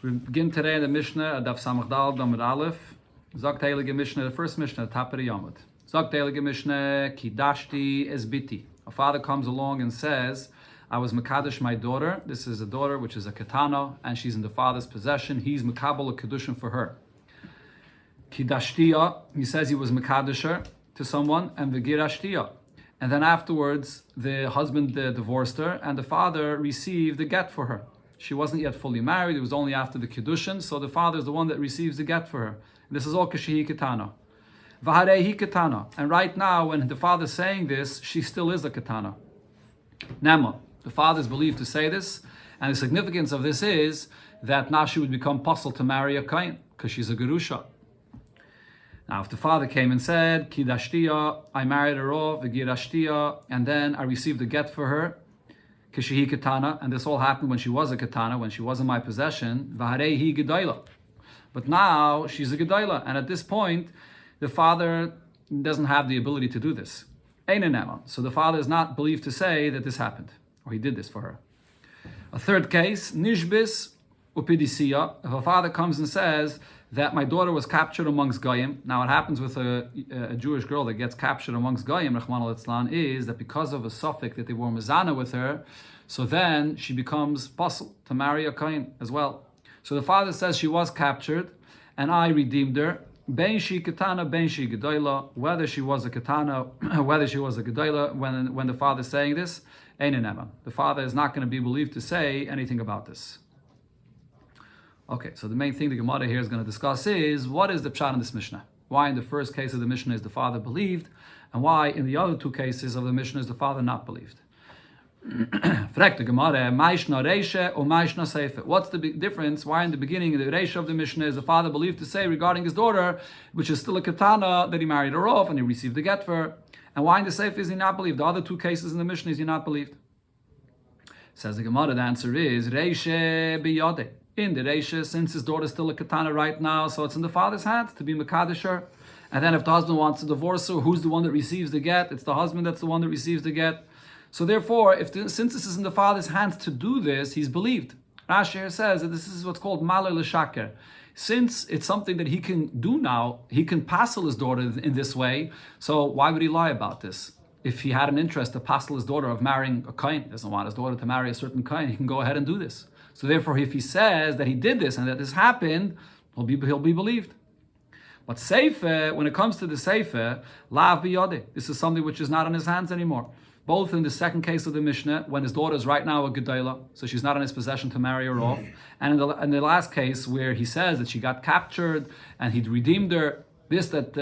We begin today in the Mishnah, Daf Samach Dal Damar Aleph. Zok Heilige Mishnah, the first Mishnah, Tapere Yomot. Zok Heilige Mishnah, Kidashti es biti. A father comes along and says, I was Mekadosh my daughter. This is a daughter which is a Ketana, and she's in the father's possession. He's Mekabel a Kidushin for her. Kidashtiya, he says he was Mekadosher to someone, and V'girashtiya. And then afterwards, the husband divorced her, and the father received the get for her. She wasn't yet fully married, it was only after the Kidushin, so the father is the one that receives the get for her. And this is all Kashihi Ketana. Vaharehi Ketana. And right now, when the father is saying this, she still is a Ketana. Nema. The father is believed to say this, and the significance of this is that now she would become possible to marry a Kain, because she's a Gerusha. Now, if the father came and said, Kidashtiya, I married her off, V'girashtiya, and then I received the get for her, Kishihi Ketana, and this all happened when she was a Ketana, when she was in my possession, Vaharehi Gedaila. But now she's a Gedaila, and at this point, the father doesn't have the ability to do this. So the father is not believed to say that this happened, or he did this for her. A third case, Nishbis Upidisiya. If a father comes and says that my daughter was captured amongst Goyim. Now, what happens with a Jewish girl that gets captured amongst Goyim, Rahman al-Islam, is that because of a suffix that they were mezana with her, so then she becomes possible to marry a Kohen as well. So the father says she was captured, and I redeemed her. Ben she ketana, ben she gedola. Whether she was a ketana, whether she was a gedola, when the father is saying this, the father is not going to be believed to say anything about this. Okay, so the main thing the Gemara here is going to discuss is, what is the pshat in this Mishnah? Why in the first case of the Mishnah is the father believed, and why in the other two cases of the Mishnah is the father not believed? Fragt the Gemara, Maishna Reisha or Maishna Seife. What's the big difference? Why in the beginning, the Reisha of the Mishnah is the father believed to say regarding his daughter, which is still a Ketana, that he married her off and he received the get for her? And why in the Seife is he not believed? The other two cases in the Mishnah is he not believed? Says the Gemara, the answer is Reisha Biyade. In the Reisha, since his daughter is still a Ketana right now, so it's in the father's hands to be Mekadosher. And then if the husband wants to divorce her, who's the one that receives the get? It's the husband that's the one that receives the get. So therefore, since this is in the father's hands to do this, he's believed. Rashi here says that this is what's called Maler L'Shaker. Since it's something that he can do now, he can passel his daughter in this way, so why would he lie about this? If he had an interest to passel his daughter of marrying a Kohen, doesn't want his daughter to marry a certain Kohen, he can go ahead and do this. So therefore, if he says that he did this and that this happened, he'll be believed. But Seife, when it comes to the Seife, Lav Biyode, this is something which is not in his hands anymore. Both in the second case of the Mishnah, when his daughter is right now a Gedaila, so she's not in his possession to marry her off, and in the last case where he says that she got captured and he'd redeemed her, this that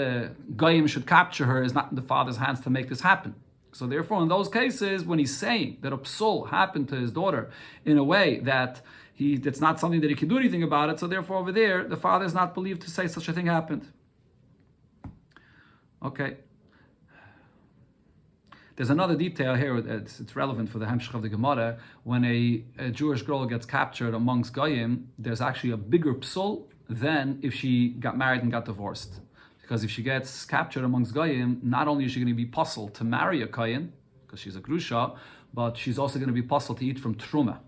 Goyim should capture her is not in the father's hands to make this happen. So therefore, in those cases, when he's saying that a psul happened to his daughter in a way that it's not something that he can do anything about it, so therefore over there, the father is not believed to say such a thing happened. Okay. There's another detail here, it's relevant for the Hemshech of the Gemara. When a Jewish girl gets captured amongst Goyim, there's actually a bigger psul than if she got married and got divorced. Because if she gets captured amongst Goyim, not only is she going to be possible to marry a Kohen, because she's a Grusha, but she's also going to be possible to eat from Truma.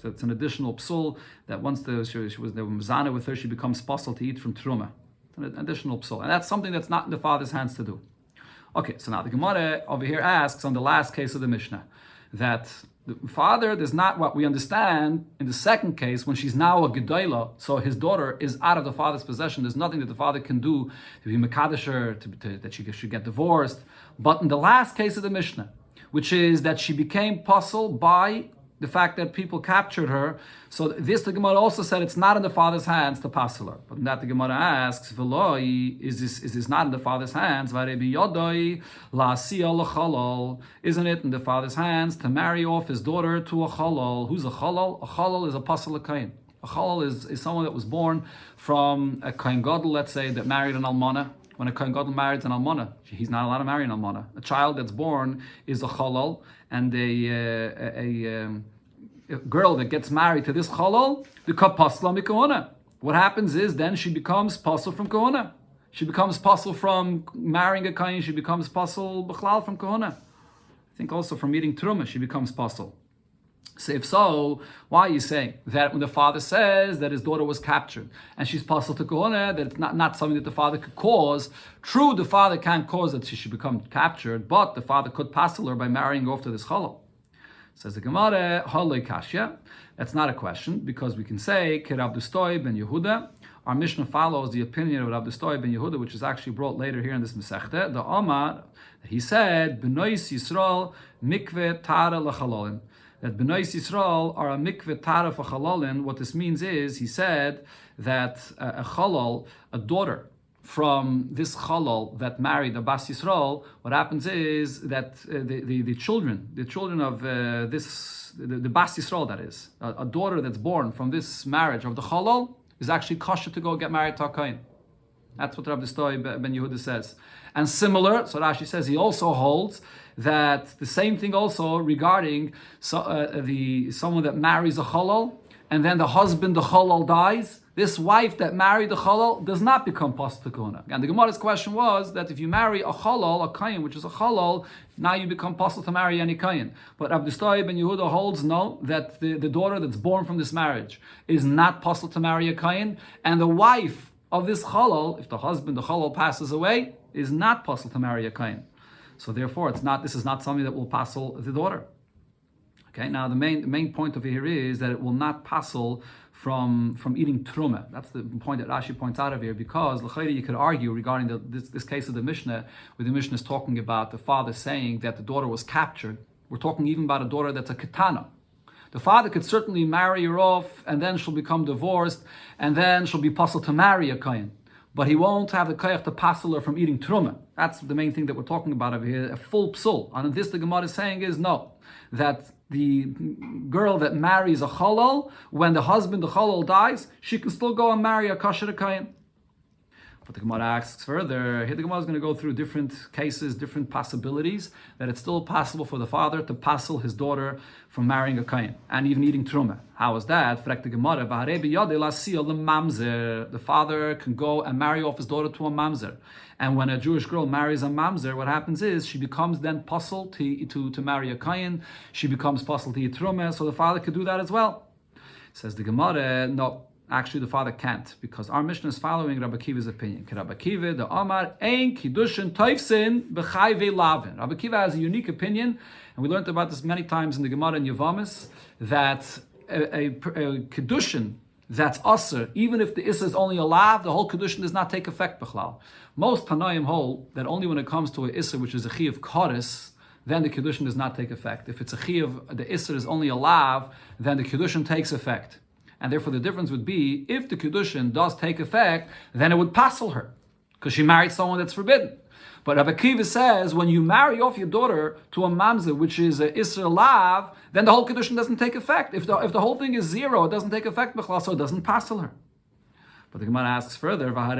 So it's an additional psul that once they were Mizana with her, she becomes possible to eat from Truma. It's an additional psul. And that's something that's not in the father's hands to do. Okay, so now the Gemara over here asks on the last case of the Mishnah that the father does not, what we understand in the second case, when she's now a Gedaila, so his daughter is out of the father's possession, there's nothing that the father can do to be Mekadosher, that she should get divorced. But in the last case of the Mishnah, which is that she became puzzle by the fact that people captured her, so this the Gemara also said it's not in the father's hands to puzzle her. But in that the Gemara asks, is this not in the father's hands? Isn't it in the father's hands to marry off his daughter to a chalal? Who's a chalal? A chalal is a pasal kain. A chalal is someone that was born from a kain gadol, let's say, that married an almana. When a Kohen Gadol marries an almana, he's not allowed to marry an almana. A child that's born is a chalal, and a girl that gets married to this chalal, the kapasla mikahona. What happens is then she becomes pasul from kahuna. She becomes pasul from marrying a kohen. She becomes pasul b'chlal from kahuna. I think also from eating truma she becomes pasul. So if so, why are you saying that when the father says that his daughter was captured and she's possible to kohuna, that it's not something that the father could cause? True, the father can't cause that she should become captured, but the father could passel her by marrying off to this chalal. Says the Gemara, haloi kashya. That's not a question, because we can say Ki Rab Dustoi ben Yehuda. Our Mishnah follows the opinion of Rab Dustoi ben Yehuda, which is actually brought later here in this Masechta. The Omar, he said, B'nois Yisrael mikveh tara l'chalolin. That B'nois Yisrael are a mikveh tara for chalolin. What this means is, he said that a chalal, a daughter from this chalal that married a bas Yisrael, what happens is that the children of the bas Yisrael, that is, a daughter that's born from this marriage of the chalal, is actually kosher to go get married to a kohen. That's what Rabbi Stoi ben Yehuda says. And similar, so Rashi says, he also holds that the same thing also regarding someone that marries a chalal, and then the husband, the chalal, dies. This wife that married the chalal does not become pasuk to kohuna. And the Gemara's question was that if you marry a chalal, a kohen, which is a chalal, now you become pasuk to marry any kohen. But Rabbi Stoi ben Yehuda holds no, that the daughter that's born from this marriage is not pasuk to marry a kohen, and the wife of this chalal, if the husband, the chalal, passes away, is not pasuk to marry a kohen. So therefore, this is not something that will passel the daughter. Okay. Now the main point over here is that it will not passel from eating truma. That's the point that Rashi points out of here, because l'chayri you could argue regarding this case of the Mishnah, where the Mishnah is talking about the father saying that the daughter was captured. We're talking even about a daughter that's a ketana. The father could certainly marry her off, and then she'll become divorced, and then she'll be possible to marry a kohen. But he won't have the koyach to passel her from eating truma. That's the main thing that we're talking about over here, a full psul. And this the Gemara is saying is no, that the girl that marries a chalal, when the husband, the chalal, dies, she can still go and marry a kosher kohen. But the Gemara asks further, here the Gemara is going to go through different cases, different possibilities, that it's still possible for the father to passel his daughter from marrying a kohen and even eating truma. How is that? The father can go and marry off his daughter to a mamzer. And when a Jewish girl marries a mamzer, what happens is she becomes then passel to marry a kohen. She becomes passel to eat truma, so the father could do that as well. Says the Gemara, no. Actually, the father can't, because our Mishnah is following Rabbi Akiva's opinion. Rabbi Akiva, the Omar, ein Kidushin toifsin b'chayve lavin. Rabbi Akiva has a unique opinion, and we learned about this many times in the Gemara in Yavamis, that a Kidushin that's Aser, even if the Issa is only a lav, the whole Kidushin does not take effect b'chlal. Most Tanaim hold that only when it comes to a Issa, which is a Chi of Koris, then the Kidushin does not take effect. If it's a Chi of, the Issa is only a lav, then the Kidushin takes effect. And therefore the difference would be, if the Kidushin does take effect, then it would passel her, because she married someone that's forbidden. But Rabbi Akiva says, when you marry off your daughter to a mamzer, which is a Isser Lav, then the whole Kidushin doesn't take effect. If the whole thing is zero, it doesn't take effect, so it doesn't passel her. But the Gemara asks further, but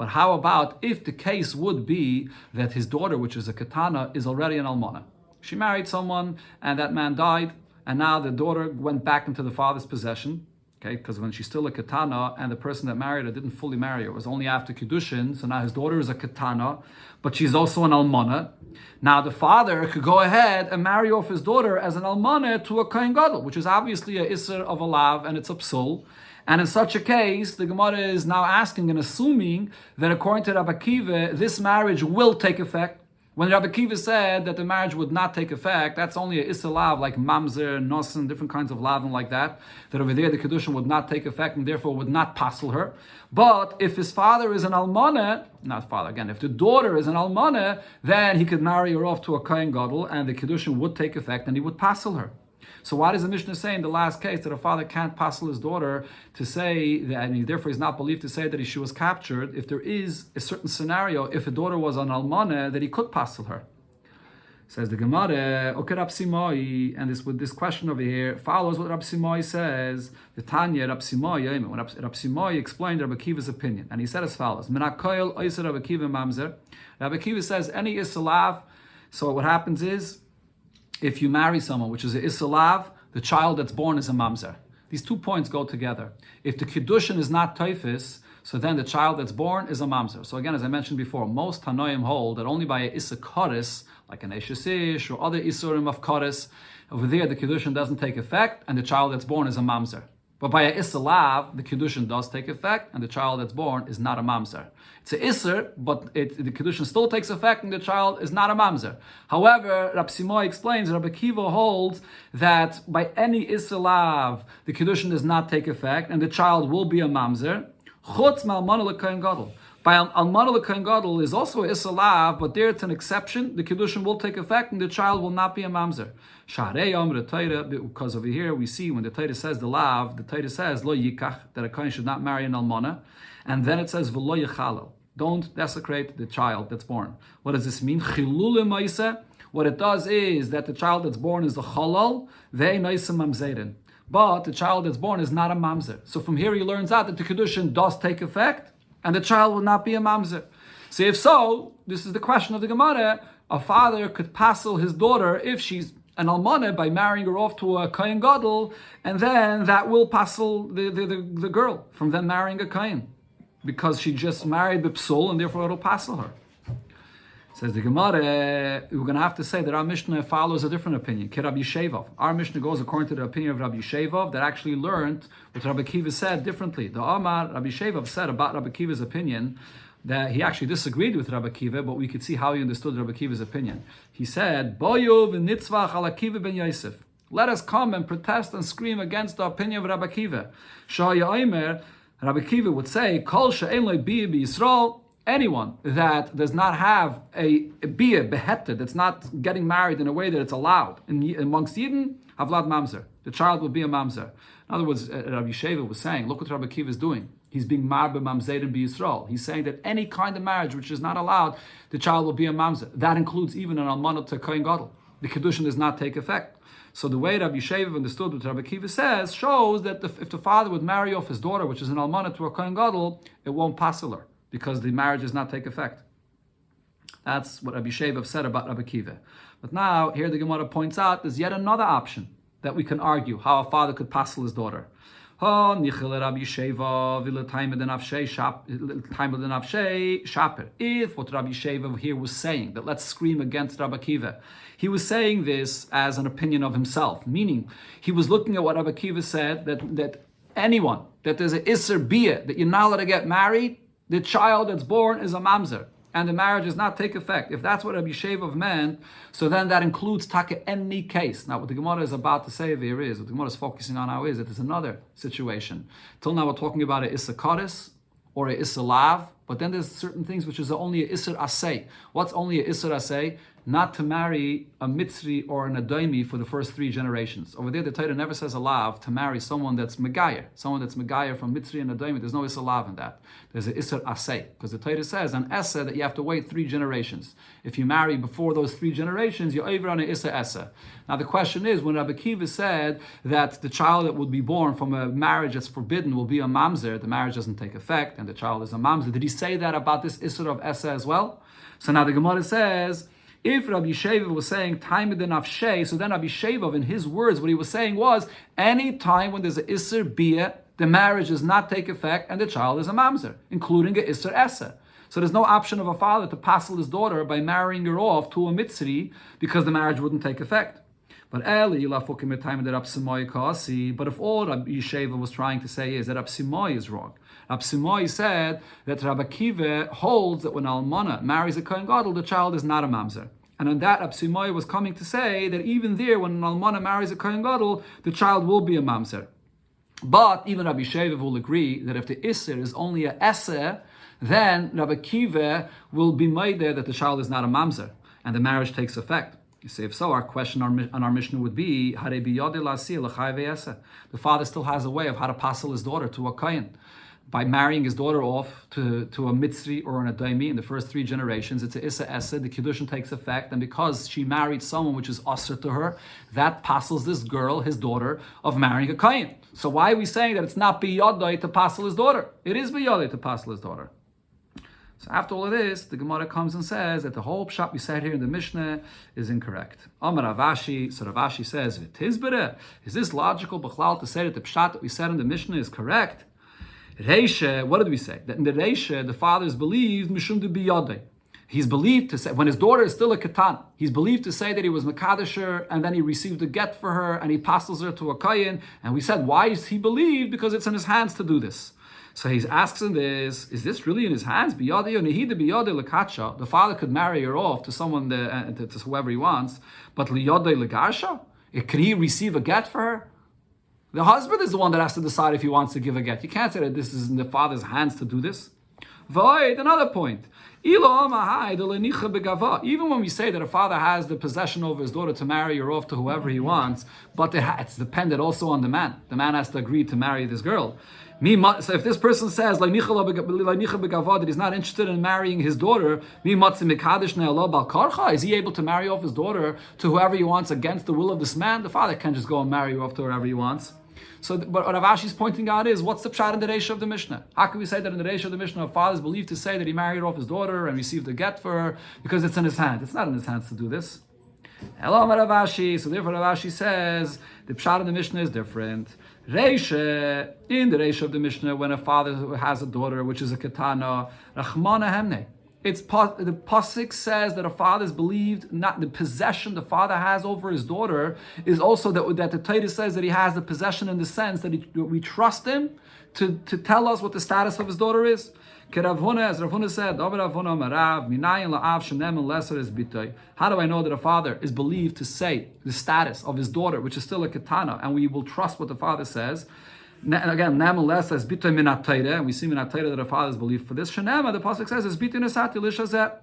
how about if the case would be that his daughter, which is a katana, is already an almana? She married someone, and that man died, and now the daughter went back into the father's possession, okay, because when she's still a katana, and the person that married her didn't fully marry her, it was only after Kidushin, so now his daughter is a katana, but she's also an almana. Now the father could go ahead and marry off his daughter as an almana to a kohen gadol, which is obviously a isser of a lav, and it's a psul. And in such a case, the Gemara is now asking and assuming that according to Rabbi Akiva, this marriage will take effect. When Rabbi Akiva said that the marriage would not take effect, that's only a Issa lav, like mamzer, nosen, different kinds of lav and like that, that over there the Kidushin would not take effect and therefore would not passel her. But if his father is an almana, not father again, if the daughter is an almana, then he could marry her off to a kohen gadol and the Kidushin would take effect and he would passel her. So why does the Mishnah say in the last case that a father can't passel his daughter to say that, and therefore he's not believed to say that she was captured, if there is a certain scenario, if a daughter was an almana, that he could passel her? Says the Gemara, okay, Rab Simai, and this question over here follows what Rab Simai says. The Tanya, Rab Simai, when Rab Simai explained Rabbi Akiva's opinion, and he said as follows: Menakoil oiser Rabbi Akiva mamzer. Rabbi Akiva says any isalav. So what happens is, if you marry someone which is a isalav, the child that's born is a mamzer. These 2 points go together. If the Kiddushin is not toifis, so then the child that's born is a mamzer. So again, as I mentioned before, most Tanoim hold that only by a isakaris, like an Eshesish or other Isurim of Kodesh. Over there, the Kidushin doesn't take effect, and the child that's born is a mamzer. But by a Isser Lav, the Kidushin does take effect, and the child that's born is not a mamzer. It's a Isser, but the Kidushin still takes effect, and the child is not a mamzer. However, Rab Simoy explains, Rabbi Akiva holds that by any Isser Lav, the Kidushin does not take effect, and the child will be a mamzer. Chutz Malmana L'Kohen Gadol. By Almana L'Kohen Gadol is also Isser Lav, but there it's an exception. The Kidushin will take effect, and the child will not be a mamzer. Because over here we see when the Torah says the Lav, the Torah says Lo Yikach, that a Kohen should not marry an Almana, and then it says V'lo Yechalel, don't desecrate the child that's born. What does this mean? Chilul Ma'isa. What it does is that the child that's born is a Chalal, Ve'ei Naisa Mamzerin. But the child that's born is not a mamzer. So from here he learns out that the Kedushin does take effect, and the child will not be a mamzer. So if so, this is the question of the Gemara, a father could passel his daughter if she's an almana by marrying her off to a Kohen Gadol, and then that will passel the girl from then marrying a Kohen, because she just married the psul, and therefore it'll passel her. Says the Gemara, we're going to have to say that our Mishnah follows a different opinion. Rabbi Shevov. Our Mishnah goes according to the opinion of Rabbi Shevov that actually learned what Rabbi Akiva said differently. The Amar, Rabbi Shevov said about Rabbi Akiva's opinion that he actually disagreed with Rabbi Akiva, but we could see how he understood Rabbi Akiva's opinion. He said, Boyu v'nitzvach al Akiva ben Yosef. Let us come and protest and scream against the opinion of Rabbi Akiva. Shaya Omer, Rabbi Akiva would say, Kol she'en lo biyah b'Yisrael, anyone that does not have a biyah, beheter, that's not getting married in a way that it's allowed amongst Yidden, havlad mamzer. The child will be a mamzer. In other words, Rabbi Sheva was saying, look what Rabbi Akiva is doing. He's being marbe mamzerin b'Yisrael. He's saying that any kind of marriage which is not allowed, the child will be a mamzer. That includes even an almanah to Kohen Gadol. The Kidushin does not take effect. So the way Rabbi Sheva understood what Rabbi Akiva says shows that if the father would marry off his daughter, which is an almanah, to a Kohen Gadol, it won't passel her, because the marriage does not take effect. That's what Rabbi Sheva said about Rabbi Akiva. But now, here the Gemara points out, there's yet another option that we can argue how a father could passel his daughter. If what Rabbi Sheva here was saying, that let's scream against Rabbi Akiva, he was saying this as an opinion of himself, meaning he was looking at what Rabbi Akiva said, that anyone, that there's an Isser Biyah, that you're not allowed to get married, the child that's born is a mamzer, and the marriage does not take effect. If that's what Rabbi Sheva meant, so then that includes taka any case. Now what the Gemara is about to say here is, what the Gemara is focusing on now is that there's another situation. Till now we're talking about a Issa Kodesh or a Issa Lav, but then there's certain things which is only a Isser Asay. What's only a Isser Asay? Not to marry a Mitzri or an Adoimi for the first 3 generations. Over there, the Torah never says a lav to marry someone that's Megayer. Someone that's Megayer from Mitzri and Adoimi. There's no Isser Lav in that. There's an Isser Asay. Because the Torah says an Essa that you have to wait 3 generations. If you marry before those 3 generations, you're over on an Isser Essa. Now the question is, when Rabbi Akiva said that the child that would be born from a marriage that's forbidden will be a mamzer, the marriage doesn't take effect, and the child is a mamzer. Did he say that about this Isser of Essa as well? So now the Gemara says, if Rabbi Sheva was saying time in the nafshay, so then Rabbi Sheva, in his words, what he was saying was, any time when there's an Isser Biyah, the marriage does not take effect and the child is a mamzer, including an Isser Essa. So there's no option of a father to passel his daughter by marrying her off to a Mitzri because the marriage wouldn't take effect. But if all Rabbi Sheva was trying to say is that Rabbi Simoy is wrong. Rabbi Simoy said that Rabbi Akiva holds that when Almana marries a Kohen Gadol, the child is not a mamzer. And on that, Rabbi Simoy was coming to say that even there, when an Almana marries a Kohen Gadol, the child will be a mamzer. But even Rabbi Sheva will agree that if the Isser is only a Esser, then Rabbi Akiva will be made there that the child is not a mamzer, and the marriage takes effect. You say, if so, our question on our Mishnah would be, the father still has a way of how to passel his daughter to a Kohen. By marrying his daughter off to a Mitzri or an Adoimi in the first 3 generations, it's a Issa Essa, the Kidushin takes effect, and because she married someone which is Asr to her, that passels this girl, his daughter, of marrying a Kohen. So why are we saying that it's not Biyadai to passel his daughter? It is Biyadai to passel his daughter. So after all of this, the Gemara comes and says that the whole pshat we said here in the Mishnah is incorrect. Amar Ravashi, so Ravashi says, is this logical, B'chlal, to say that the pshat that we said in the Mishnah is correct? Reisha, what did we say? That in the Reisha, the fathers believed Mishum de Biyadai. he's believed to say, when his daughter is still a katan, he's believed to say that he was Makadisher, and then he received a get for her, and he passes her to a Kayin. And we said, why is he believed? Because it's in his hands to do this. So he asks in this, is this really in his hands? The father could marry her off to someone, to whoever he wants, but could he receive a get for her? The husband is the one that has to decide if he wants to give a get. You can't say that this is in the father's hands to do this. Another point. Even when we say that a father has the possession over his daughter to marry her off to whoever he wants, but it's dependent also on the man. The man has to agree to marry this girl. So if this person says that he's not interested in marrying his daughter, is he able to marry off his daughter to whoever he wants against the will of this man? The father can't just go and marry her off to whoever he wants. So what Rav Ashi is pointing out is, what's the pshat in the Reisha of the Mishnah? How can we say that in the Reisha of the Mishnah, a father is believed to say that he married off his daughter and received a get for her because it's in his hands? It's not in his hands to do this. Hello, Rav Ashi. So therefore Rav Ashi says, the pshat in the Mishnah is different. Reisha, in the Reisha of the Mishnah, when a father has a daughter, which is a ketana, Rachmana Hemne. The pasuk says that a father is believed, not the possession the father has over his daughter is also that the Torah says that he has the possession in the sense that we trust him to tell us what the status of his daughter is. As Rav Huna said, how do I know that a father is believed to say the status of his daughter, which is still a ketana, and we will trust what the father says? Again, nevertheless, as bitoy minat Torah, and we see minat Torah that a father is believed for this. Shenema, the pasuk says, as bitoy nesati lishazeh,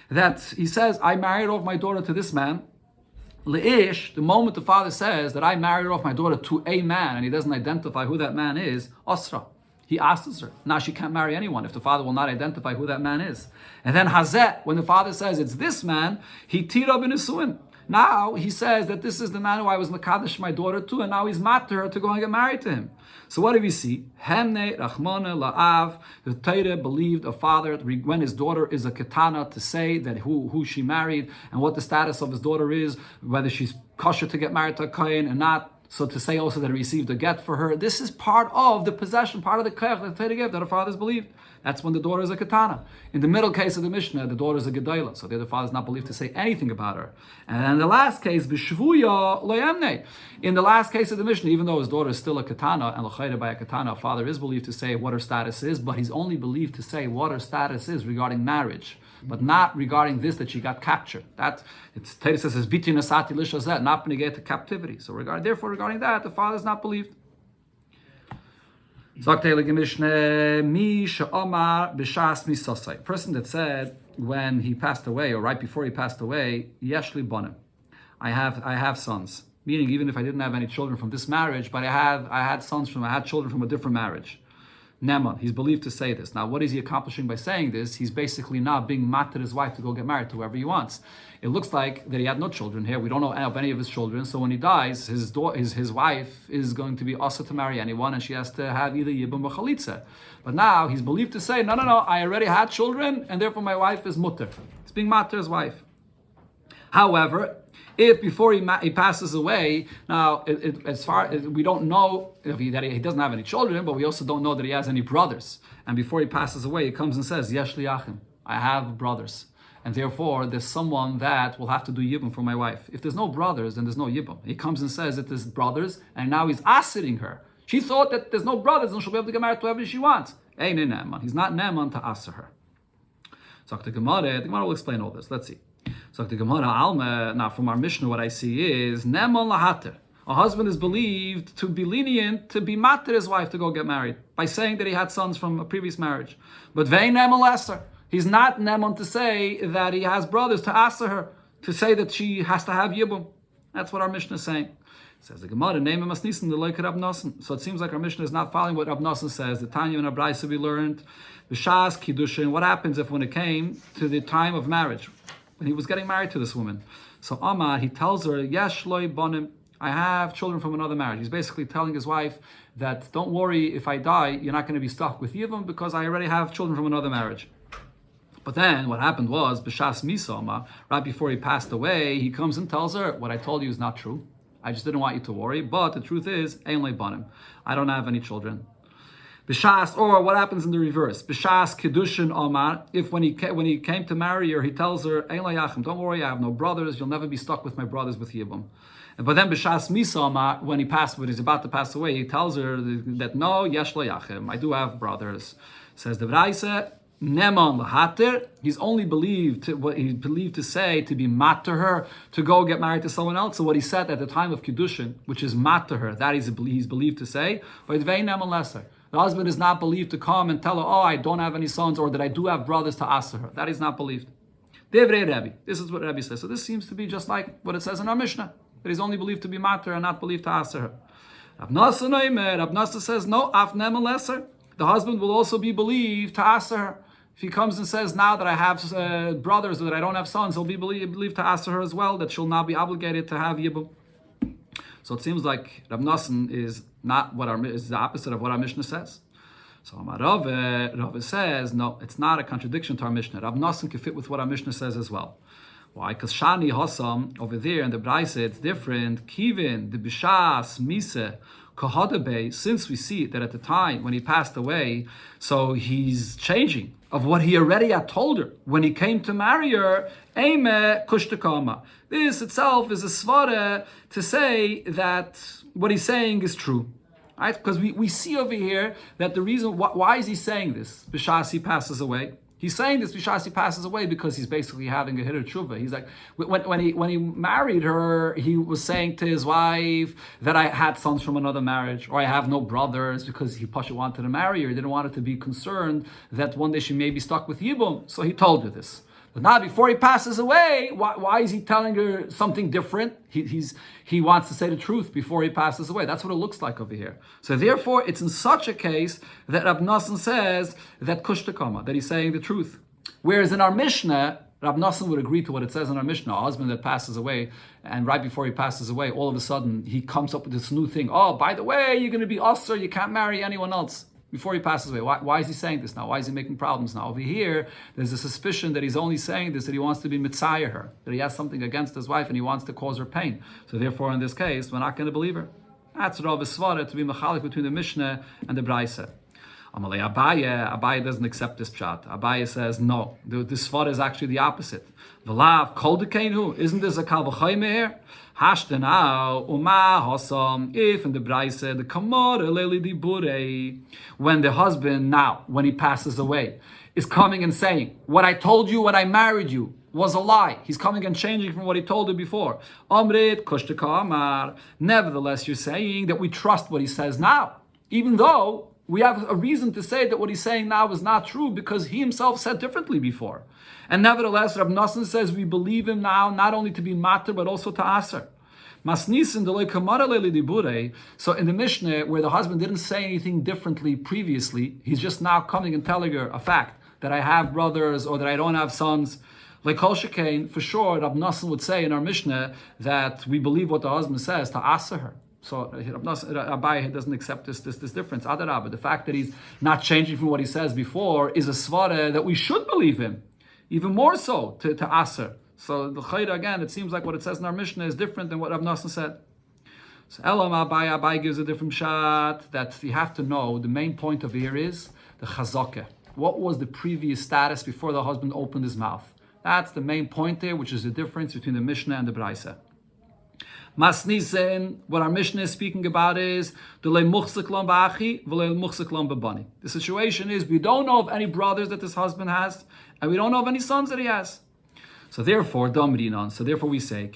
that he says, I married off my daughter to this man. Leish, the moment the father says that I married off my daughter to a man, and he doesn't identify who that man is, asra. He asks her. Now she can't marry anyone if the father will not identify who that man is. And then hazeh, when the father says it's this man, he tira b'nisuin. Now he says that this is the man who I was makadosh my daughter to, and now he's mat to her to go and get married to him. So what do we see? Hemne rachmana la'av. The Torah believed a father when his daughter is a ketana to say that who she married and what the status of his daughter is, whether she's kosher to get married to a kohen or not. So to say also that he received a get for her, this is part of the possession, part of the koyach that the Torah gave that a father is believed. That's when the daughter is a ketana. In the middle case of the Mishnah, the daughter is a gedayla, so the other father is not believed to say anything about her. And then the last case, b'shvuya loyemne. In the last case of the Mishnah, even though his daughter is still a ketana, and l'chayda by a ketana, a father is believed to say what her status is, but he's only believed to say what her status is regarding marriage, but not regarding this that she got captured. That it's Torah says is bitin asati lishazet, not negate to captivity. So therefore regarding that, the father is not believed. Person that said when he passed away or right before he passed away, yeshli bonim, I have sons. Meaning even if I didn't have any children from this marriage, but I had children from a different marriage. Neman, he's believed to say this. Now, what is he accomplishing by saying this? He's basically now being mated his wife to go get married to whoever he wants. It looks like that he had no children here. We don't know of any of his children. So when he dies, his wife is going to be also to marry anyone, and she has to have either yibum or chalitza. But now he's believed to say, no, I already had children, and therefore my wife is mutter. He's being mater his wife. However, if before he passes away, now we don't know that he doesn't have any children, but we also don't know that he has any brothers. And before he passes away, he comes and says, Yesh li achim, I have brothers. And therefore, there's someone that will have to do yibum for my wife. If there's no brothers, then there's no yibum. He comes and says that there's brothers, and now he's asering her. She thought that there's no brothers, and she'll be able to get married to whoever she wants. Ein ne'eman. He's not ne'eman to aser her. So the Gemara will explain all this. Let's see. So the Gemara Alma, now from our Mishnah, what I see is Neman lahater. A husband is believed to be lenient, to be mater his wife to go get married by saying that he had sons from a previous marriage. But vein Neman lesser. He's not Neman to say that he has brothers to ask her, to say that she has to have yibum. That's what our Mishnah is saying. It says the Gemara, name him asnissen, the like Rab Nosson. So it seems like our Mishnah is not following what Rab Nosson says. The Tanya and Abraisa we learned, the Shas, Kidushin. What happens if when it came to the time of marriage, when he was getting married to this woman? So Amar, he tells her, Yesh loy bonim, I have children from another marriage. He's basically telling his wife that don't worry, if I die, you're not going to be stuck with Yibam because I already have children from another marriage. But then what happened was, B'shas Misama, right before he passed away, he comes and tells her, what I told you is not true. I just didn't want you to worry, but the truth is, Ein loy bonim, I don't have any children. B'shas, or what happens in the reverse? B'shas Kidushin Omar, if when he came to marry her, he tells her, Ein la yachim, don't worry, I have no brothers, you'll never be stuck with my brothers with Yibum. But then B'shas Misa Omar, when he's about to pass away, he tells her that no, yesh la yachim, I do have brothers. Says the Braise, Neman lahater, he's only believed to say, to be mat to her, to go get married to someone else. So what he said at the time of Kidushin, which is mat to her, that he's believed to say, but Vei Neman lesser. The husband is not believed to come and tell her, oh, I don't have any sons, or that I do have brothers to ask her. That is not believed. Devrei Rebbe. This is what Rebbe says. So this seems to be just like what it says in our Mishnah, that he's only believed to be matter and not believed to ask her. Rav Nasa says, no, af neman lesser. The husband will also be believed to ask her. If he comes and says, now that I have brothers or that I don't have sons, he'll be believed to ask her as well, that she'll not be obligated to have Yibum. So it seems like Rav Nosson is not is the opposite of what our Mishnah says. So Rava says, no, it's not a contradiction to our Mishnah. Rav Nosson can fit with what our Mishnah says as well. Why? Because Shani Hossam, over there in the Braise, it's different. Kivin, the Bishas, Mise, Kohadebe, since we see that at the time when he passed away, so he's changing of what he already had told her when he came to marry her, Eime Kushtakama. This itself is a svara to say that what he's saying is true. Right? Because we see over here that the reason, why is he saying this? Bishasi passes away. He's saying this Bishasi passes away because he's basically having a hitter tshuva. He's like, when he married her, he was saying to his wife that I had sons from another marriage, or I have no brothers, because he Pasha wanted to marry her. He didn't want her to be concerned that one day she may be stuck with Yibum. So he told her this. But now, before he passes away, why is he telling her something different? He wants to say the truth before he passes away. That's what it looks like over here. So therefore, it's in such a case that Rab Nosson says that kushtakama, that he's saying the truth. Whereas in our Mishnah, Rab Nosson would agree to what it says in our Mishnah, a husband that passes away, and right before he passes away, all of a sudden, he comes up with this new thing. Oh, by the way, you're going to be usher, you can't marry anyone else. Before he passes away. Why is he saying this now? Why is he making problems now? Over here, there's a suspicion that he's only saying this, that he wants to be mitzayah her, that he has something against his wife and he wants to cause her pain. So therefore, in this case, we're not going to believe her. That's Rav Svara, to be mechalik between the Mishnah and the Braise. Amalei Abaye doesn't accept this pshat. Abaye says, no, this Svara is actually the opposite. V'lav kol dekenu, isn't this a kal v'chayim here? Hashtenau uma hosam, if in the Braise, the kamor eleli dibure, when the husband now, when he passes away, is coming and saying, what I told you when I married you was a lie. He's coming and changing from what he told her before. Amrit kushtaka amar. Nevertheless, you're saying that we trust what he says now, even though we have a reason to say that what he's saying now is not true because he himself said differently before. And nevertheless, Rab Nosson says we believe him now not only to be matter but also to aser. So in the Mishnah, where the husband didn't say anything differently previously, he's just now coming and telling her a fact, that I have brothers or that I don't have sons. Like Kol Shekain, for sure, Rab Nosson would say in our Mishnah that we believe what the husband says to aser her. So Abaye doesn't accept this difference. Adarabah, the fact that he's not changing from what he says before is a svara that we should believe him, even more so to aser. So the chayda, again, it seems like what it says in our Mishnah is different than what Rav Nosson said. So Elam Abaye gives a different shot, that you have to know, the main point of here is the chazakah. What was the previous status before the husband opened his mouth? That's the main point there, which is the difference between the Mishnah and the Braise. Masnisen, what our Mishnah is speaking about is the situation is we don't know of any brothers that this husband has, and we don't know of any sons that he has. So therefore, we say,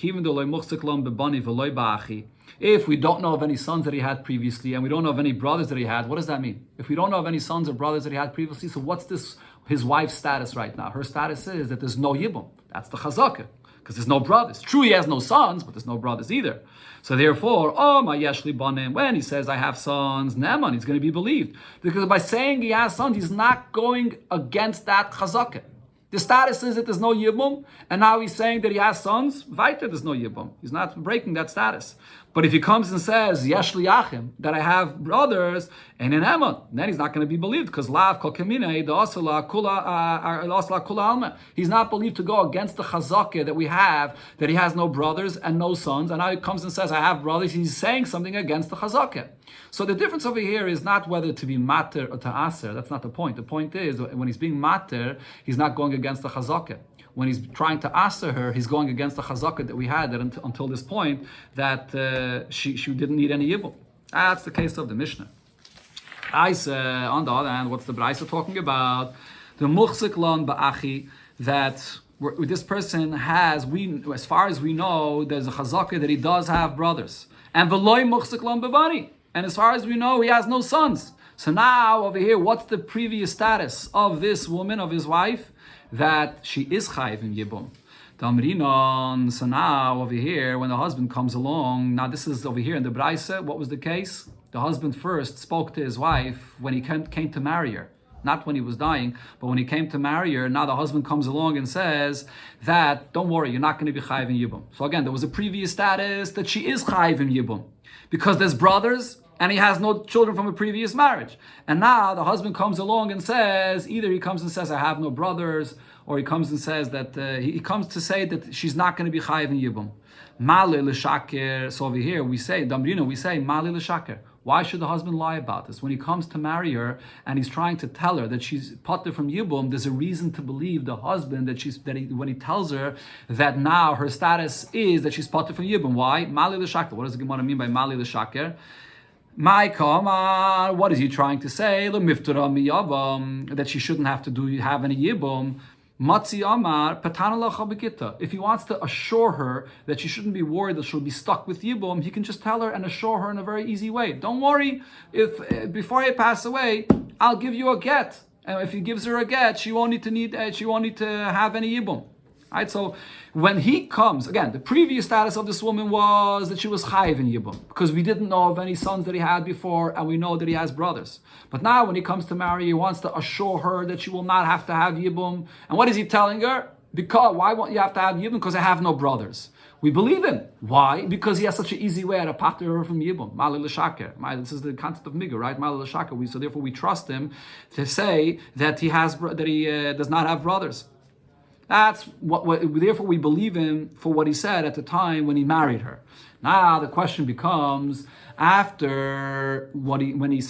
if we don't know of any sons that he had previously, and we don't know of any brothers that he had, what does that mean? If we don't know of any sons or brothers that he had previously, so what's his wife's status right now? Her status is that there's no yibum. That's the chazakah. Because there's no brothers. True, he has no sons, but there's no brothers either. So therefore, when he says, I have sons, Neman, he's going to be believed. Because by saying he has sons, he's not going against that chazakah. The status is that there's no yibum, and now he's saying that he has sons. Weiter, there's no yibum. He's not breaking that status. But if he comes and says, Yesh li achim, that I have brothers, and an emon, then he's not going to be believed, because lav kol kamina, kula alma. He's not believed to go against the chazakah that we have, that he has no brothers and no sons, and now he comes and says, I have brothers, he's saying something against the chazakah. So the difference over here is not whether to be mater or to aser. That's not the point. The point is, when he's being mater, he's not going against the chazakah. When he's trying to aser her, he's going against the chazakah that we had that until this point, that she didn't need any yibum. That's the case of the Mishnah. On the other hand, what's the Braisa talking about? The muchzik lon ba'achi, that this person has, as far as we know, there's a chazakah that he does have brothers. And v'loy muchzik lon b'bani. And as far as we know, he has no sons. So now, over here, what's the previous status of this woman, of his wife? That she is chayiv in yibum. So now, over here, when the husband comes along, now this is over here in the Braisa, what was the case? The husband first spoke to his wife when he came to marry her. Not when he was dying, but when he came to marry her. Now the husband comes along and says that, don't worry, you're not going to be chayiv in yibum. So again, there was a previous status that she is chayiv in yibum, because there's brothers, and he has no children from a previous marriage. And now the husband comes along and says, either he comes and says, I have no brothers, or he comes and says that, he comes to say that she's not going to be chayiv in yibum. Male l'shaker. So over here we say, Damrina, we say, Male l'shaker. Why should the husband lie about this? When he comes to marry her and he's trying to tell her that she's pater from yibum, there's a reason to believe the husband when he tells her that now her status is that she's pater from yibum. Why? Male l'shaker. What does the Gemara mean by Male l'shaker? My kamar, what is he trying to say? That she shouldn't have any yibum. Matzi Amar patana lacha. If he wants to assure her that she shouldn't be worried that she'll be stuck with yibum, he can just tell her and assure her in a very easy way. Don't worry, if before I pass away, I'll give you a get. And if he gives her a get, she won't need to have any yibum. Right, so when he comes, again, the previous status of this woman was that she was chayiv in yibum, because we didn't know of any sons that he had before, and we know that he has brothers. But now when he comes to marry, he wants to assure her that she will not have to have yibum. And what is he telling her? Why won't you have to have yibum? Because I have no brothers. We believe him. Why? Because he has such an easy way to pater her from yibum. Male l'shaker. This is the concept of miga, right? Male l'shaker. So therefore we trust him to say that he does not have brothers. That's therefore we believe him for what he said at the time when he married her. Now the question becomes, after when he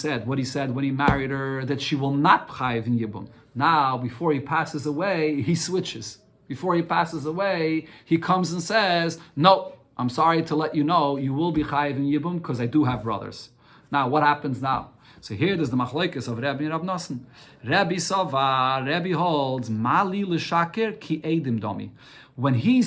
married her, that she will not chayiv in yibum. Now, before he passes away, he switches. Before he passes away, he comes and says, no, I'm sorry to let you know, you will be chayiv in yibum because I do have brothers. Now, what happens now? So here there's the machlekes of Rabbi and Rav Nosson. Rabbi holds, Mali l'shaker ki edim domi. When he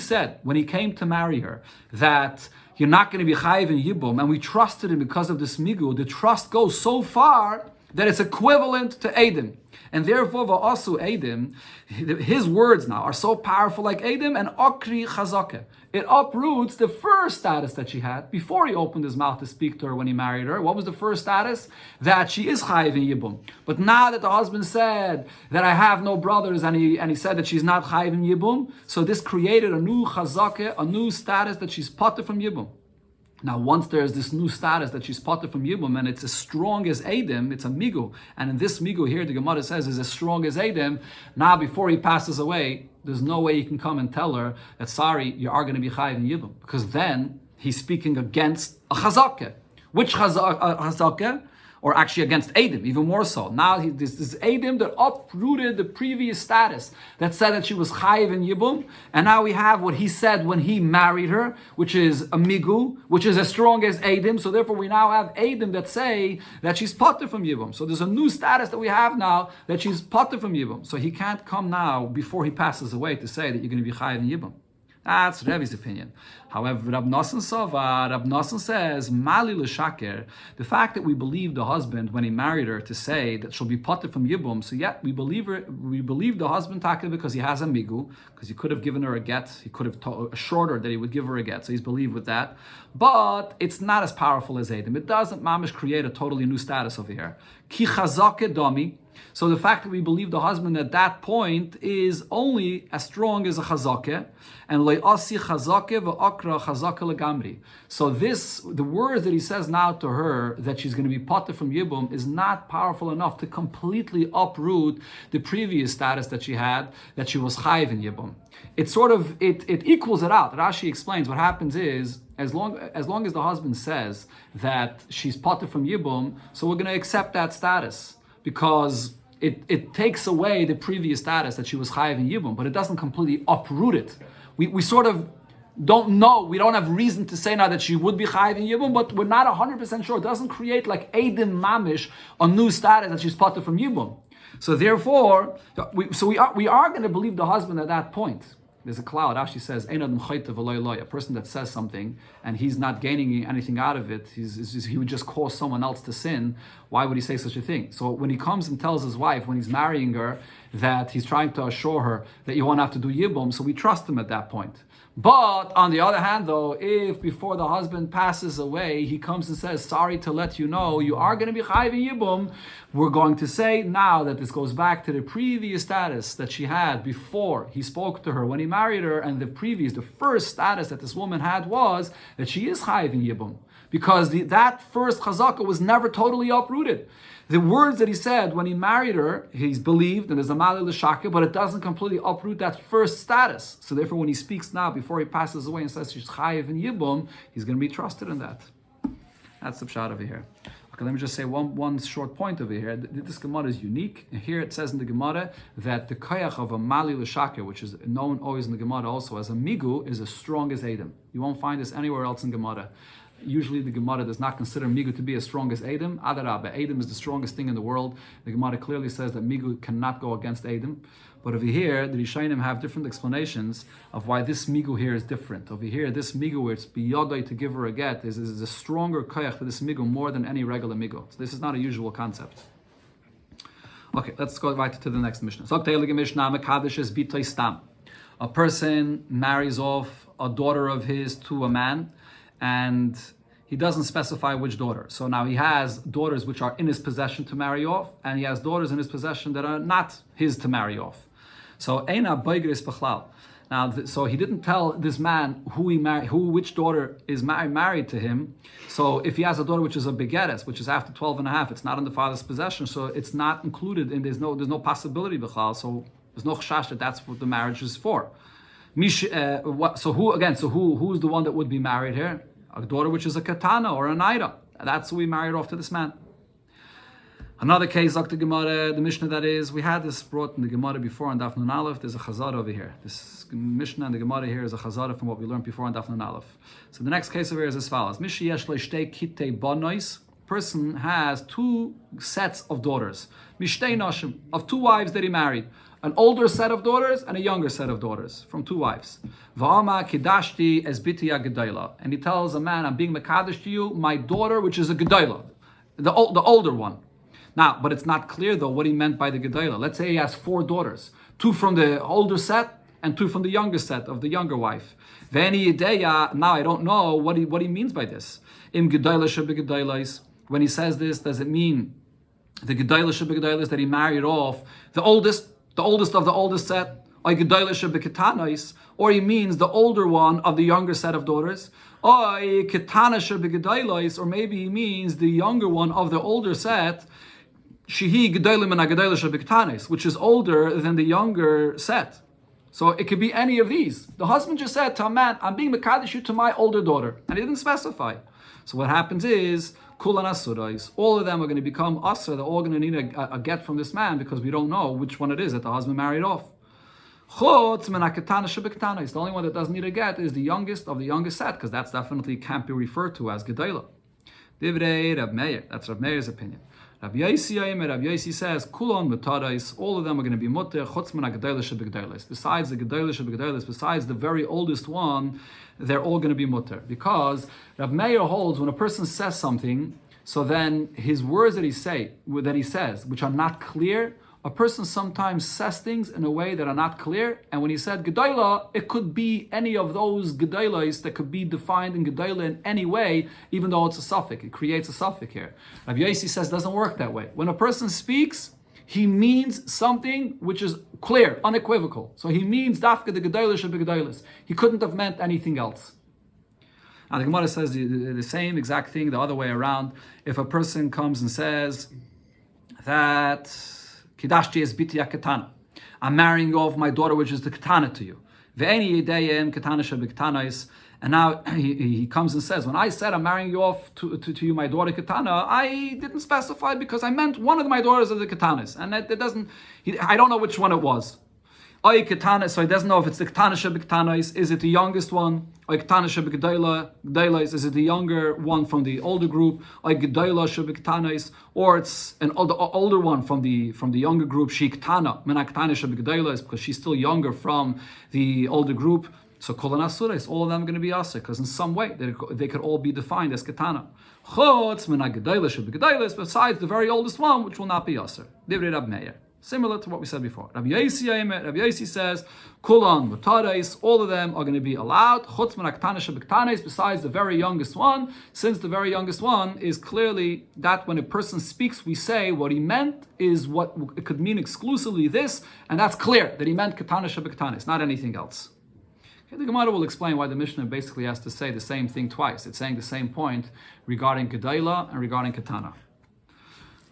came to marry her, that you're not going to be chayiv in yibum, and we trusted him because of this migu, the trust goes so far that it's equivalent to edim. And therefore, va'asu edim, his words now are so powerful like edim and okri chazakeh. It uproots the first status that she had before he opened his mouth to speak to her when he married her. What was the first status? That she is chayiv in yibum. But now that the husband said that I have no brothers, and he said that she's not chayiv in yibum, so this created a new chazakeh, a new status that she's pater from yibum. Now, once there's this new status that she's pater from yibum, and it's as strong as edim, it's a migu, and in this migu here, the Gemara says is as strong as edim. Now, before he passes away, there's no way he can come and tell her that, sorry, you are going to be chayiv in yibum, because then he's speaking against a chazakeh. Which chazakeh? Or actually against edim, even more so. Now this edim that uprooted the previous status that said that she was chayiv in yibum, and now we have what he said when he married her, which is a migu, which is as strong as edim. So therefore we now have edim that say that she's pater from yibum. So there's a new status that we have now that she's pater from yibum. So he can't come now before he passes away to say that you're going to be chayiv in yibum. That's Rebbe's opinion. However, Rab Nosson says, Mali l'shaker, the fact that we believe the husband when he married her to say that she'll be pater from yibum, so yet we believe the husband taka because he has a migu, because he could have given her a get, he could have assured her that he would give her a get, so he's believed with that. But it's not as powerful as edim. It doesn't mamish create a totally new status over here. Ki chazake domi, So the fact that we believe the husband at that point is only as strong as a chazakeh, and le'asi chazakeh v'akra chazakeh legamri. So the words that he says now to her, that she's going to be potter from Yibum, is not powerful enough to completely uproot the previous status that she had, that she was chayiv in Yibum. It sort of, it equals it out. Rashi explains what happens is, as long as the husband says that she's potter from Yibum, so we're going to accept that status, because it takes away the previous status that she was chayiv in Yibum, but it doesn't completely uproot it. We sort of don't know, we don't have reason to say now that she would be chayiv in Yibum, but we're not 100% sure. It doesn't create like Eidim Mamish, a new status that she's potter from Yibum. So therefore, we are going to believe the husband at that point. There's a cloud. Rashi says, a person that says something and he's not gaining anything out of it, he would just cause someone else to sin. Why would he say such a thing? So when he comes and tells his wife, when he's marrying her, that he's trying to assure her that you won't have to do Yibum, so we trust him at that point. But on the other hand, though, if before the husband passes away, he comes and says, sorry to let you know, you are going to be chayiv in Yibum, we're going to say now that this goes back to the previous status that she had before he spoke to her when he married her, and the first status that this woman had was that she is chayiv in Yibum, because that first chazakah was never totally uprooted. The words that he said when he married her, he's believed, and there's a mali l'shaka, but it doesn't completely uproot that first status. So therefore, when he speaks now, before he passes away and says she's chayiv in Yibum, he's going to be trusted in that. That's the pshat over here. Okay, let me just say one short point over here. This Gemara is unique. Here it says in the Gemara that the koyach of a mali l'shaka, which is known always in the Gemara also as a migu, is as strong as Adam. You won't find this anywhere else in Gemara. Usually the Gemara does not consider Migu to be as strong as Adam. Adarabah, Adam is the strongest thing in the world. The Gemara clearly says that Migu cannot go against Adam. But over here, the Rishonim have different explanations of why this Migu here is different. Over here, this Migu where it's biyodai to give her a get is a stronger koyach for this Migu more than any regular Migu. So this is not a usual concept. Okay, let's go right to the next Mishnah. A person marries off a daughter of his to a man, and he doesn't specify which daughter. So now he has daughters which are in his possession to marry off, and he has daughters in his possession that are not his to marry off. So Eina Boigris Bechlal. Now, so he didn't tell this man which daughter is married to him. So if he has a daughter which is a begeres, which is after 12 and a half, it's not in the father's possession, so it's not included, and there's no possibility Bechlal. So there's no chash that that's what the marriage is for. Who's the one that would be married here? A daughter which is a katana or a naira. That's who we married off to this man. Another case, Dr. Gemara, the Mishnah that is, we had this brought in the Gemara before on Daf Nun Aleph. There's a chazara over here. This Mishnah and the Gemara here is a chazara from what we learned before on Daf Nun Aleph. So the next case over here is as follows. Person has two sets of daughters. Mishtei nashim, of two wives that he married. An older set of daughters and a younger set of daughters from two wives. Va'ama kidashti es biti gedayla. And he tells a man, I'm being mekadosh to you, my daughter, which is a gedayla, the older one. Now, but it's not clear though what he meant by the gedayla. Let's say he has four daughters, two from the older set and two from the younger set of the younger wife. V'eni yedeya, now I don't know what he means by this. Im gedayla shebe gedaylais. When he says this, does it mean the gedayla shebe gedaylais that he married off the oldest of the oldest set, or he means the older one of the younger set of daughters, or maybe he means the younger one of the older set, which is older than the younger set. So it could be any of these. The husband just said to a man, I'm being mekadosh you to my older daughter, and he didn't specify. So what happens is, all of them are going to become asra. They're all going to need a get from this man because we don't know which one it is that the husband married off. The only one that doesn't need a get is the youngest of the youngest set, because that's definitely can't be referred to as gedayla. Divrei Rab Meir. That's Rab Meir's opinion. Rabbi Yosi says, Kulon mutarais, all of them are going to be mutter, chutz min ha'gedayla shebegedaylis. Besides the gedayla shebegedaylis, besides the very oldest one, they're all going to be mutter. Because Rabbi Meir holds when a person says something, so then his words that he says, which are not clear, a person sometimes says things in a way that are not clear, and when he said Gedayla, it could be any of those Gedaylas that could be defined in Gedayla in any way, even though it's a suffix. It creates a suffix here. Rabbi Yosi says it doesn't work that way. When a person speaks, he means something which is clear, unequivocal. So he means dafka the gedolish and begedolish. He couldn't have meant anything else. Now the Gemara says the same exact thing the other way around. If a person comes and says that Kidashti is bitya ketana, I'm marrying off my daughter, which is the ketana to you. Ve'eni yedeyim ketana shebektanais. And now he comes and says, when I said I'm marrying you off to you, my daughter Katana, I didn't specify because I meant one of my daughters of the Katanas. And it doesn't, I don't know which one it was. Oy Katana, so he doesn't know if it's the Katana Shebektanais, is it the youngest one? Oy Katana Shebektanais, is it the younger one from the older group? Oy Gedaila Shebektanais, or it's an older one from the younger group, She Katana, Mena Katana Shebektanais, because she's still younger from the older group. So kol anasurais, all of them are going to be aser, because in some way they could all be defined as katana. Chutz min hagedayla shebegedaylis, besides the very oldest one, which will not be aser. Divrei Rab Meir, similar to what we said before. Rabbi Yosi says, kulan v'tarais, all of them are going to be allowed. Chutz min hagtana shebektanes, besides the very youngest one, since the very youngest one is clearly that when a person speaks, we say what he meant is what it could mean exclusively this, and that's clear that he meant katana shebektanes, not anything else. Okay, the Gemara will explain why the Mishnah basically has to say the same thing twice. It's saying the same point regarding Gedaila and regarding Katana.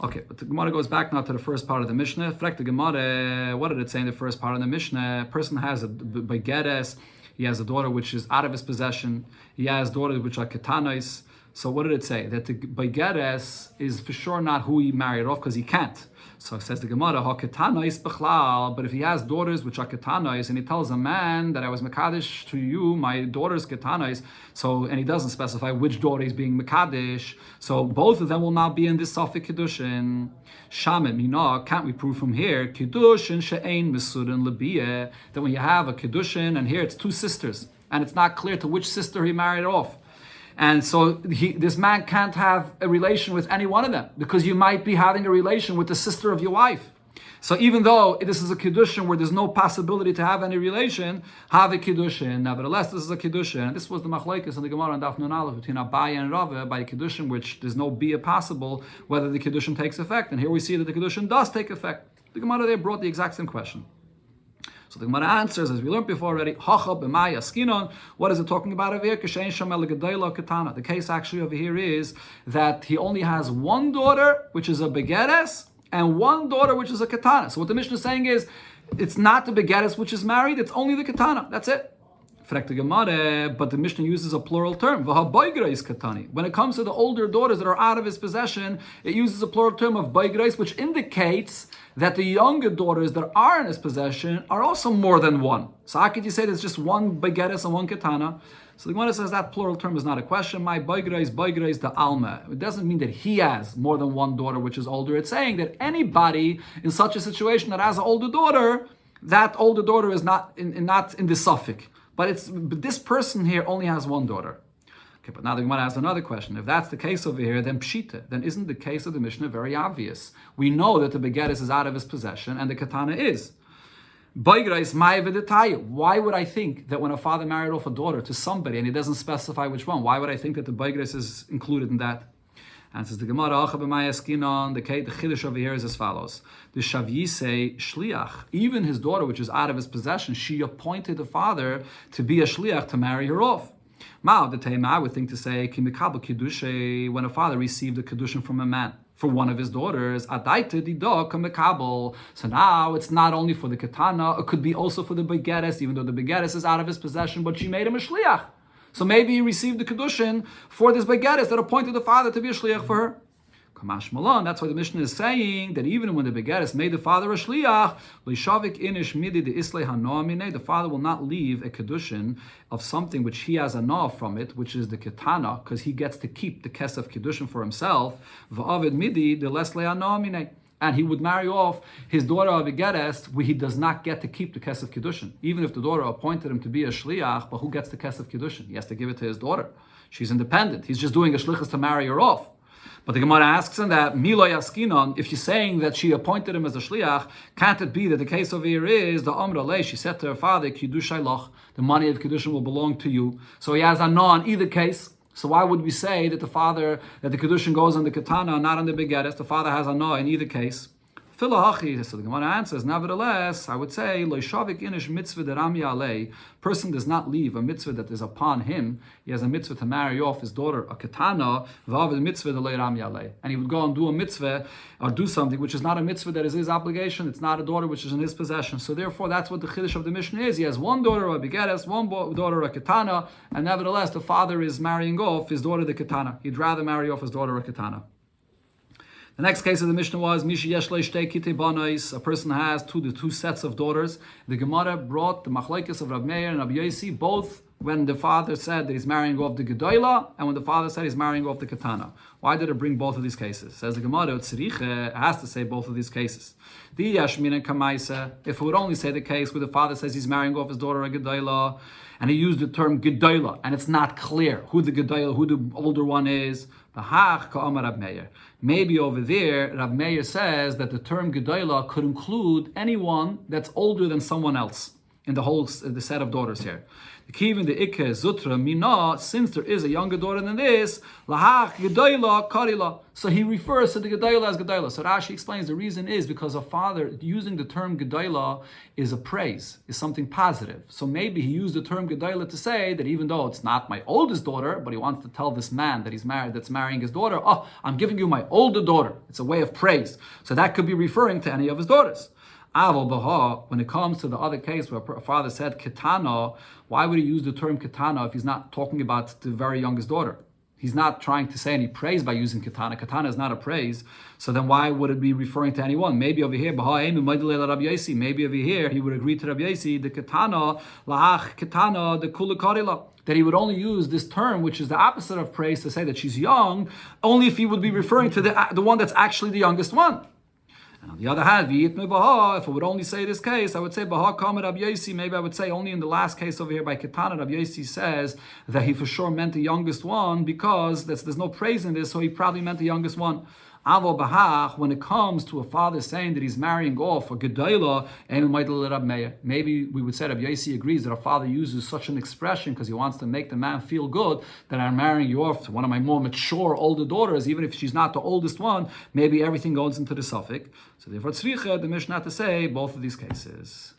Okay, but the Gemara goes back now to the first part of the Mishnah. Frek the Gemara, what did it say in the first part of the Mishnah? A person has by Gedes, he has a daughter which is out of his possession. He has daughters which are Katanas. So what did it say? That the Gedes is for sure not who he married off because he can't. So it says the Gemara, ha-ketanais b'chlal, but if he has daughters which are ketanais, and he tells a man that I was mekadesh to you, my daughter's ketanais, so, and he doesn't specify which daughter is being mekadesh, so both of them will not be in this Safik Kidushin. Shamet mina, can't we prove from here, Kidushin she'ein mesurin lebiyeh, that when you have a Kidushin, and here it's two sisters, and it's not clear to which sister he married off. And so this man can't have a relation with any one of them because you might be having a relation with the sister of your wife. So even though this is a Kidushin where there's no possibility to have any relation, have a Kidushin. Nevertheless, this is a Kidushin. And this was the machlekes in the Gemara and Daf Nun Aleph between Abaye and Rava by a Kidushin which there's no bia possible whether the Kidushin takes effect. And here we see that the Kidushin does take effect. The Gemara there brought the exact same question. So the Gemara answers, as we learned before already, what is it talking about over here? The case actually over here is that he only has one daughter, which is a begeres, and one daughter, which is a katana. So what the Mishnah is saying is, it's not the begeres which is married, it's only the katana. That's it. But the Mishnah uses a plural term. When it comes to the older daughters that are out of his possession, it uses a plural term of baigrais, which indicates that the younger daughters that are in his possession are also more than one. So how could you say there's just one baigeres and one katana? So the Gemara says that plural term is not a question. My baigrais the alma. It doesn't mean that he has more than one daughter which is older. It's saying that anybody in such a situation that has an older daughter, that older daughter is not in the suffix. But this person here only has one daughter. Okay, but now the Gemara asks another question. If that's the case over here, then pshita, then isn't the case of the Mishnah very obvious? We know that the begeres is out of his possession and the katana is. Why would I think that when a father married off a daughter to somebody and he doesn't specify which one, why would I think that the begeres is included in that? And says the Gemara, the Kiddush over here is as follows. The Shavyi shliach, even his daughter, which is out of his possession, she appointed the father to be a shliach to marry her off. Ma'od the Tema, I would think to say, when a father received a Kidushin from a man for one of his daughters, so now it's not only for the katana, it could be also for the begeres, even though the begeres is out of his possession, but she made him a shliach. So maybe he received the Kidushin for this begeres that appointed the father to be a shliach for her. Kamash Malon, that's why the Mishnah is saying that even when the begeres made the father a shliach, the father will not leave a Kidushin of something which he has a na from it, which is the ketana, because he gets to keep the kesef Kidushin for himself. And he would marry off his daughter of Begeres, where he does not get to keep the Kesef Kiddushin. Even if the daughter appointed him to be a Shliach, but who gets the Kesef Kiddushin? He has to give it to his daughter. She's independent. He's just doing a Shlichus to marry her off. But the Gemara asks him that, Milo Yaskinon, if you're saying that she appointed him as a Shliach, can't it be that the case over here is, the Amra Le, she said to her father, Kiddush Loch, the money of Kiddushin will belong to you. So he has a no in either case. So why would we say that the Kidushin goes on the katana, not on the begeres? The father has a no in either case. Filahachi, so the Gemara answers, nevertheless, I would say, Lo shavik inish mitzvah derami alei. Person does not leave a mitzvah that is upon him. He has a mitzvah to marry off his daughter, a ketana, v'av mitzvah delei rami alei. And he would go and do a mitzvah or do something which is not a mitzvah that is his obligation. It's not a daughter which is in his possession. So therefore, that's what the chiddush of the Mishnah is. He has one daughter, a begeres, one daughter, a ketana, and nevertheless, the father is marrying off his daughter, the ketana. He'd rather marry off his daughter, a ketana. The next case of the Mishnah was Mishi Yeshle Shtei Kitei Banais. A person has two sets of daughters. The Gemara brought the machlokes of Rav Meir and Rabbi Yosi both when the father said that he's marrying off the Gedola and when the father said he's marrying off the Katana. Why did it bring both of these cases? Says the Gemara, it has to say both of these cases. The Yashmin and Kamaisa, if it would only say the case where the father says he's marrying off his daughter a Gedola, and he used the term Gedola, and it's not clear who the Gedola, who the older one is, maybe over there, Rav Meir says that the term Gedola could include anyone that's older than someone else in the set of daughters here. Even the Ikke Zutra Mina, since there is a younger daughter than this, Lahach Gedola Karila. So he refers to the Gedola as Gedola. So Rashi explains the reason is because a father using the term Gedola is a praise, is something positive. So maybe he used the term Gedola to say that even though it's not my oldest daughter, but he wants to tell this man that he's married, that's marrying his daughter, oh, I'm giving you my older daughter. It's a way of praise. So that could be referring to any of his daughters. When it comes to the other case where a father said Ketana, why would he use the term Ketana if he's not talking about the very youngest daughter? He's not trying to say any praise by using Ketana. Ketana is not a praise. So then why would it be referring to anyone? Maybe over here, maybe over here he would agree to Rabbi Yosi, the Ketana, Lahach Ketana, the Kula Karila. That he would only use this term, which is the opposite of praise, to say that she's young, only if he would be referring to the one that's actually the youngest one. And on the other hand, if I would only say this case, I would say Baha Kamer Rabbi Yosi. Maybe I would say only in the last case over here by Ketana, Rabbi Yosi says that he for sure meant the youngest one because there's no praise in this, so he probably meant the youngest one. Avo Bahach, when it comes to a father saying that he's marrying off a Gedola, maybe we would say Rabbi Yosi agrees that a father uses such an expression because he wants to make the man feel good that I'm marrying you off to one of my more mature, older daughters, even if she's not the oldest one, maybe everything goes into the suffix. So therefore, the Mishnah to say both of these cases.